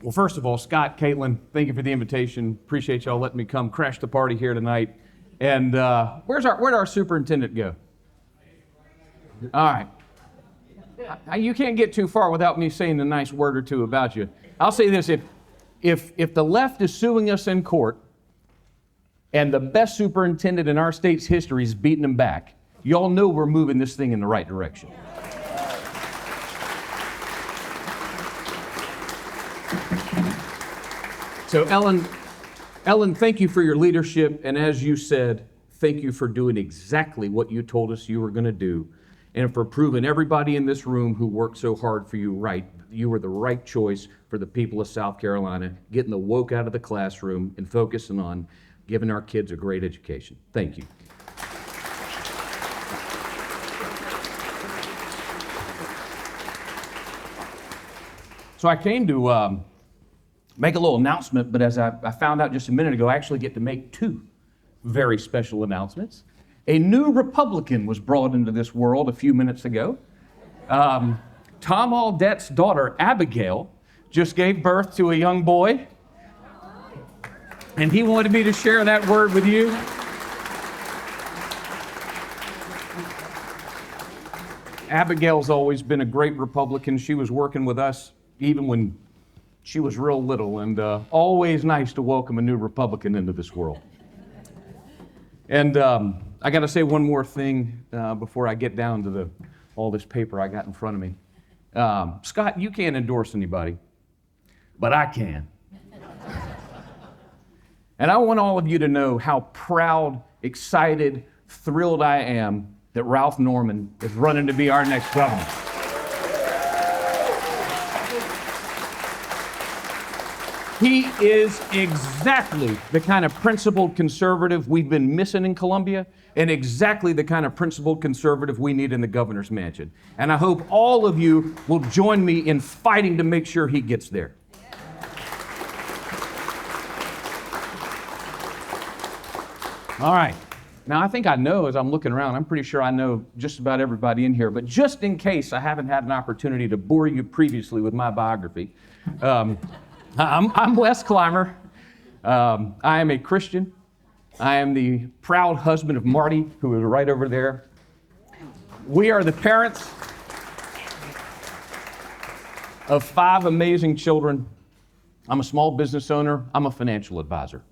Well, first of all, Scott, Caitlin, thank you for the invitation. Appreciate y'all letting me come crash the party here tonight. And where'd our superintendent go? All right. You can't get too far without me saying a nice word or two about you. I'll say this, if the left is suing us in court and the best superintendent in our state's history is beating them back, y'all know we're moving this thing in the right direction. So Ellen, thank you for your leadership, and as you said, thank you for doing exactly what you told us you were going to do, and for proving everybody in this room who worked so hard for you right. You were the right choice for the people of South Carolina, getting the woke out of the classroom and focusing on giving our kids a great education. Thank you. So I came to make a little announcement, but as I found out just a minute ago, I actually get to make two very special announcements. A new Republican was brought into this world a few minutes ago. Tom Aldette's daughter, Abigail, just gave birth to a young boy, and he wanted me to share that word with you. Abigail's always been a great Republican. She was working with us even when she was real little, and always nice to welcome a new Republican into this world. And I got to say one more thing before I get down to all this paper I got in front of me. Scott, you can't endorse anybody, but I can. And I want all of you to know how proud, excited, thrilled I am that Ralph Norman is running to be our next governor. He is exactly the kind of principled conservative we've been missing in Columbia, and exactly the kind of principled conservative we need in the governor's mansion. And I hope all of you will join me in fighting to make sure he gets there. All right. Now, I think I know, as I'm looking around, I'm pretty sure I know just about everybody in here, but just in case I haven't had an opportunity to bore you previously with my biography, I'm Wes Climer. I am a Christian. I am the proud husband of Marty, who is right over there. We are the parents of 5 amazing children. I'm a small business owner. I'm a financial advisor.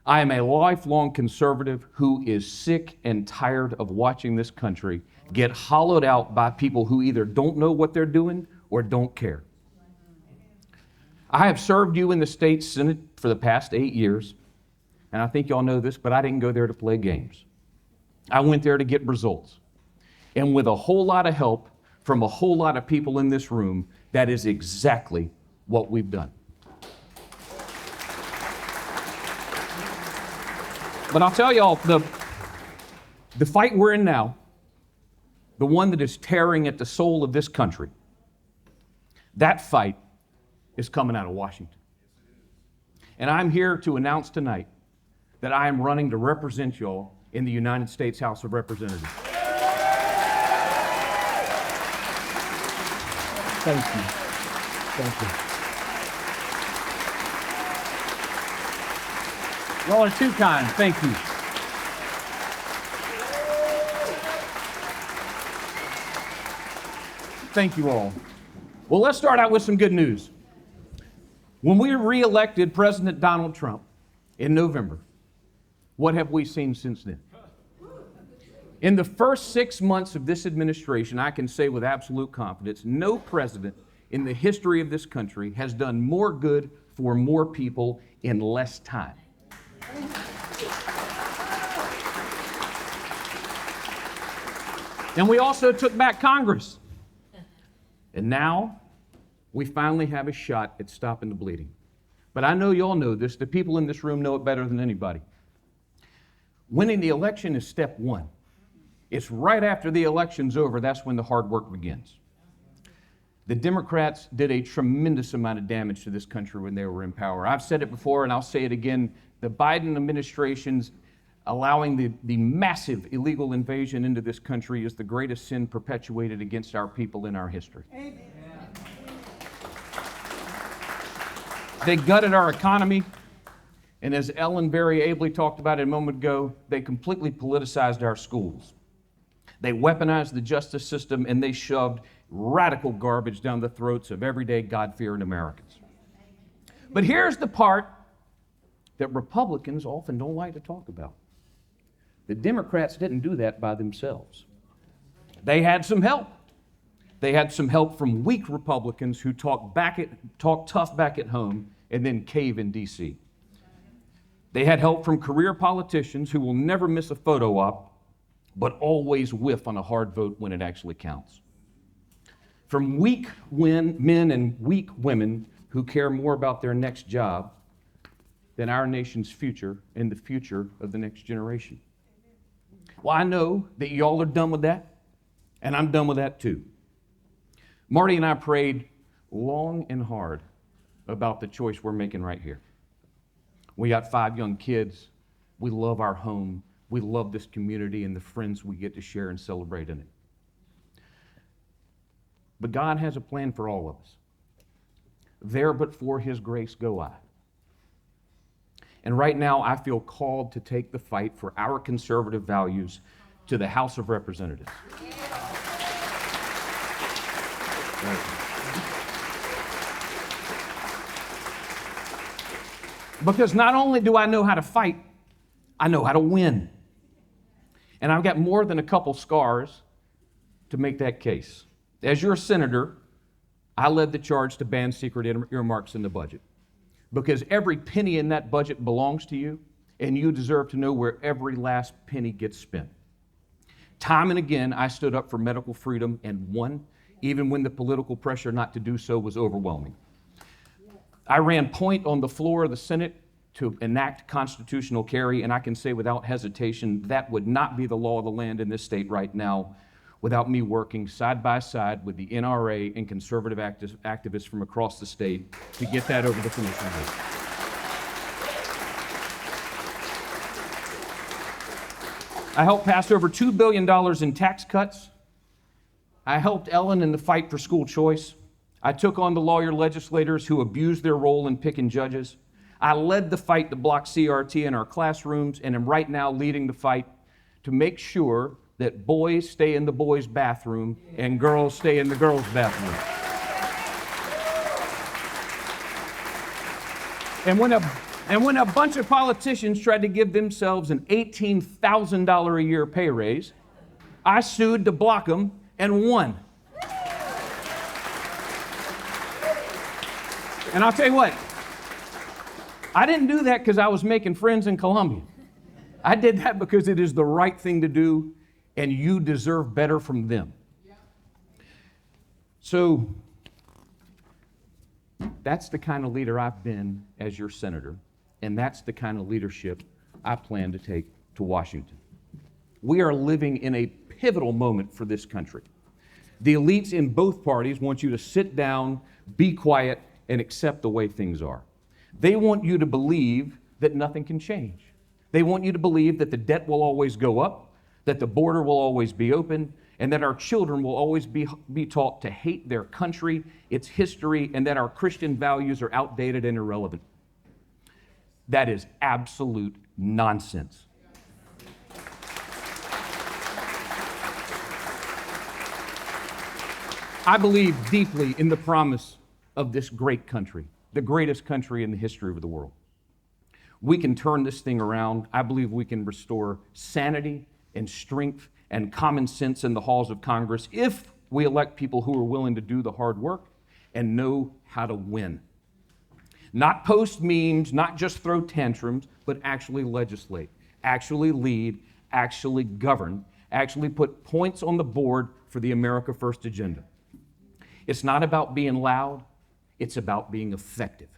I am a lifelong conservative who is sick and tired of watching this country get hollowed out by people who either don't know what they're doing or don't care. I have served you in the state Senate for the past 8 years, and I think y'all know this, but I didn't go there to play games. I went there to get results. And with a whole lot of help from a whole lot of people in this room, that is exactly what we've done. But I'll tell y'all, the fight we're in now, the one that is tearing at the soul of this country, that fight is coming out of Washington. And I'm here to announce tonight that I am running to represent y'all in the United States House of Representatives. Thank you. Thank you. Y'all are too kind. Thank you. Thank you all. Well, let's start out with some good news. When we re-elected President Donald Trump in November, what have we seen since then? In the first 6 months of this administration, I can say with absolute confidence, no president in the history of this country has done more good for more people in less time. And we also took back Congress. And now we finally have a shot at stopping the bleeding. But I know y'all know this. The people in this room know it better than anybody. Winning the election is step one. It's right after the election's over, that's when the hard work begins. The Democrats did a tremendous amount of damage to this country when they were in power. I've said it before and I'll say it again. The Biden administration's allowing the massive illegal invasion into this country is the greatest sin perpetuated against our people in our history. Amen. They gutted our economy. And as Ellen very ably talked about it a moment ago, they completely politicized our schools. They weaponized the justice system, and they shoved radical garbage down the throats of everyday God-fearing Americans. But here's the part that Republicans often don't like to talk about. The Democrats didn't do that by themselves. They had some help. They had some help from weak Republicans who talk tough back at home and then cave in D.C. They had help from career politicians who will never miss a photo op, but always whiff on a hard vote when it actually counts. From weak men and weak women who care more about their next job than our nation's future and the future of the next generation. Well, I know that y'all are done with that, and I'm done with that too. Marty and I prayed long and hard about the choice we're making right here. We got 5 young kids. We love our home. We love this community and the friends we get to share and celebrate in it. But God has a plan for all of us. There but for His grace go I. And right now I feel called to take the fight for our conservative values to the House of Representatives. Because not only do I know how to fight, I know how to win. And I've got more than a couple scars to make that case. As your senator, I led the charge to ban secret earmarks in the budget. Because every penny in that budget belongs to you, and you deserve to know where every last penny gets spent. Time and again, I stood up for medical freedom and won, even when the political pressure not to do so was overwhelming. I ran point on the floor of the Senate to enact constitutional carry, and I can say without hesitation that would not be the law of the land in this state right now without me working side by side with the NRA and conservative activists from across the state to get that over the finish line. I helped pass over $2 billion in tax cuts. I helped Ellen in the fight for school choice. I took on the lawyer legislators who abused their role in picking judges. I led the fight to block CRT in our classrooms and am right now leading the fight to make sure that boys stay in the boys' bathroom and girls stay in the girls' bathroom. And when a bunch of politicians tried to give themselves an $18,000 a year pay raise, I sued to block them and won. And I'll tell you what, I didn't do that because I was making friends in Columbia. I did that because it is the right thing to do, and you deserve better from them. So that's the kind of leader I've been as your senator, and that's the kind of leadership I plan to take to Washington. We are living in a pivotal moment for this country. The elites in both parties want you to sit down, be quiet, and accept the way things are. They want you to believe that nothing can change. They want you to believe that the debt will always go up, that the border will always be open, and that our children will always be taught to hate their country, its history, and that our Christian values are outdated and irrelevant. That is absolute nonsense. I believe deeply in the promise of this great country, the greatest country in the history of the world. We can turn this thing around. I believe we can restore sanity and strength and common sense in the halls of Congress if we elect people who are willing to do the hard work and know how to win. Not post memes, not just throw tantrums, but actually legislate, actually lead, actually govern, actually put points on the board for the America First agenda. It's not about being loud. It's about being effective.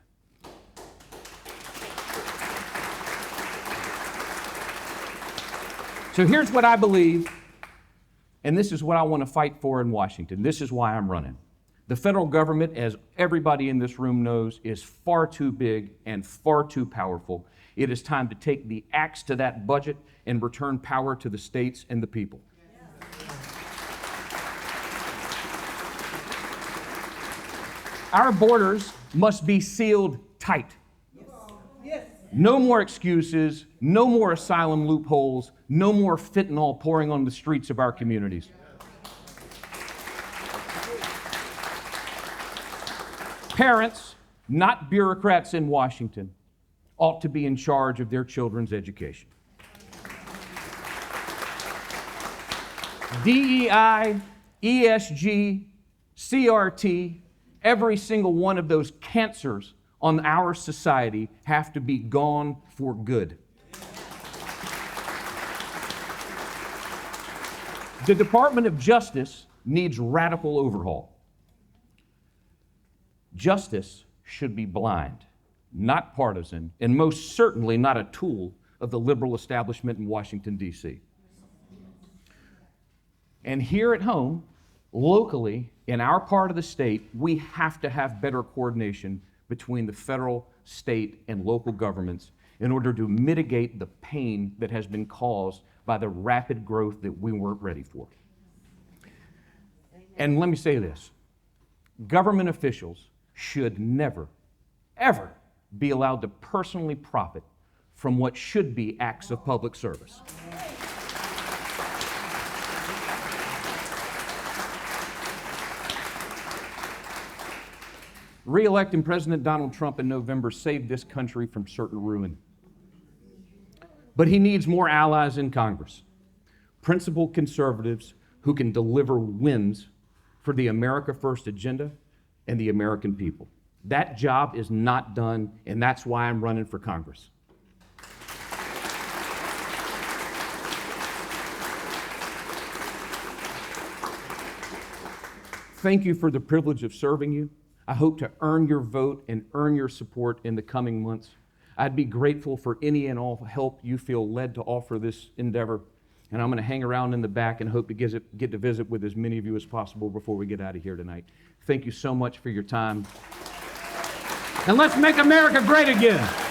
So here's what I believe, and this is what I want to fight for in Washington. This is why I'm running. The federal government, as everybody in this room knows, is far too big and far too powerful. It is time to take the axe to that budget and return power to the states and the people. Our borders must be sealed tight. No more excuses, no more asylum loopholes, no more fentanyl pouring on the streets of our communities. Parents, not bureaucrats in Washington, ought to be in charge of their children's education. DEI, ESG, CRT, every single one of those cancers on our society have to be gone for good. The Department of Justice needs radical overhaul. Justice should be blind, not partisan, and most certainly not a tool of the liberal establishment in Washington, D.C. And here at home, locally, in our part of the state, we have to have better coordination between the federal, state, and local governments in order to mitigate the pain that has been caused by the rapid growth that we weren't ready for. And let me say this, government officials should never, ever be allowed to personally profit from what should be acts of public service. Re-electing President Donald Trump in November saved this country from certain ruin. But he needs more allies in Congress, principled conservatives who can deliver wins for the America First agenda and the American people. That job is not done, and that's why I'm running for Congress. Thank you for the privilege of serving you. I hope to earn your vote and earn your support in the coming months. I'd be grateful for any and all help you feel led to offer this endeavor. And I'm going to hang around in the back and hope to get to visit with as many of you as possible before we get out of here tonight. Thank you so much for your time. And let's make America great again.